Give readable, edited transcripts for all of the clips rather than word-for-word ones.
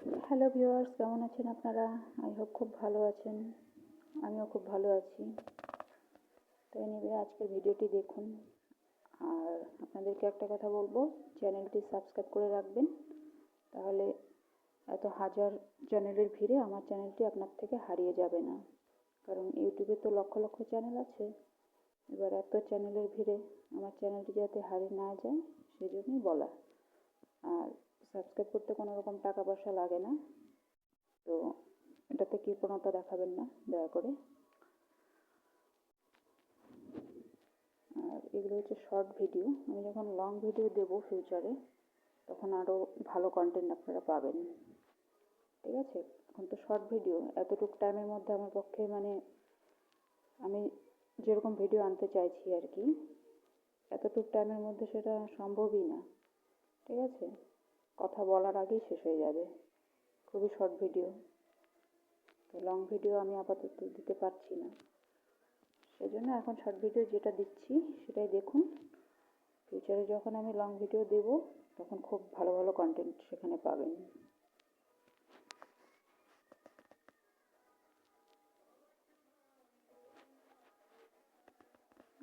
Hello viewers, কেমন আছেন আপনারা? আই হোপ খুব ভালো আছেন। আমিও খুব ভালো আছি। তো এনিওয়ে আজকের ভিডিওটি দেখুন। আর আপনাদেরকে একটা কথা বলবো, চ্যানেলটি সাবস্ক্রাইব করে রাখবেন। তাহলে এত হাজার চ্যানেলের ভিড়ে আমার চ্যানেলটি আপনার থেকে হারিয়ে যাবে না। কারণ ইউটিউবে তো লক্ষ লক্ষ চ্যানেল আছে। এবার এত চ্যানেলের ভিড়ে আমার চ্যানেলটি যাতে হারিয়ে না যায় সেজন্যই বলা। আর সাবস্ক্রাইব করতে কোনো রকম টাকা পয়সা লাগে না। তো এটাতে কৃপণতা দেখাবেন না দয়া করে। আর এগুলো হচ্ছে শর্ট ভিডিও। আমি যখন লং ভিডিও দেবো ফিউচারে, তখন আরও ভালো কন্টেন্ট আপনারা পাবেন। ঠিক আছে? এখন তো শর্ট ভিডিও, এতটুকু টাইমের মধ্যে আমার পক্ষে আমি যেরকম ভিডিও আনতে চাইছি আর কি, এতটুকু টাইমের মধ্যে সেটা সম্ভবই না। ঠিক আছে? কথা বলার আগেই শেষ হয়ে যাবে। খুবই শর্ট ভিডিও। তো লং ভিডিও আমি আপাতত দিতে পারছি না। সেজন্য এখন শর্ট ভিডিও যেটা দিচ্ছি সেটাই দেখুন। ফিউচারে যখন আমি লং ভিডিও দেব, তখন খুব ভালো ভালো কন্টেন্ট সেখানে পাবেন।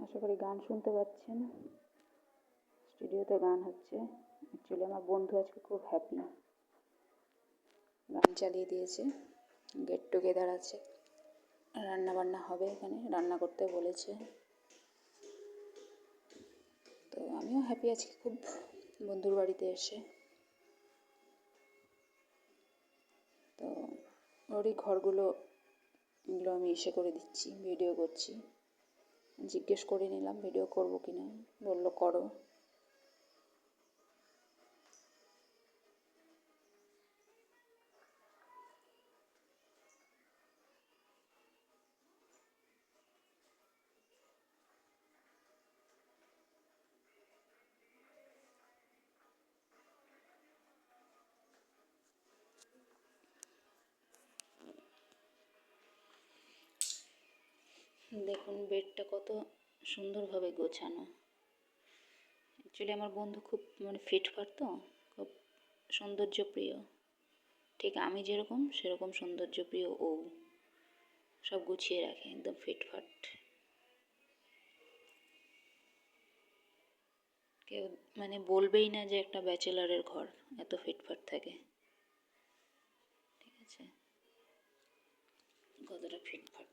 আশা করি গান শুনতে পাচ্ছেন। স্টুডিওতে গান হচ্ছে। অ্যাকচুয়ালি আমার বন্ধু আজকে খুব হ্যাপি, গান চালিয়ে দিয়েছে। গেট টুগেদার আছে, রান্না বান্না হবে, এখানে রান্না করতে বলেছে। তো আমিও হ্যাপি আছি খুব, বন্ধুর বাড়িতে এসে। তো ওরই ঘরগুলো আমি করে দিচ্ছি, ভিডিও করছি। জিজ্ঞেস করে নিলাম ভিডিও করবো কি না, বললো করো। দেখুন বেডটা কত সুন্দরভাবে গোছানো। অ্যাকচুয়ালি আমার বন্ধু খুব ফিটফাট, তো খুব সৌন্দর্যপ্রিয়। ঠিক আমি যেরকম সেরকম সৌন্দর্যপ্রিয় ও। সব গুছিয়ে রাখে, একদম ফিটফাট। কেউ বলবেই না যে একটা ব্যাচেলারের ঘর, এত ফিটফাট থাকে। ঠিক আছে? কতটা ফিটফাট।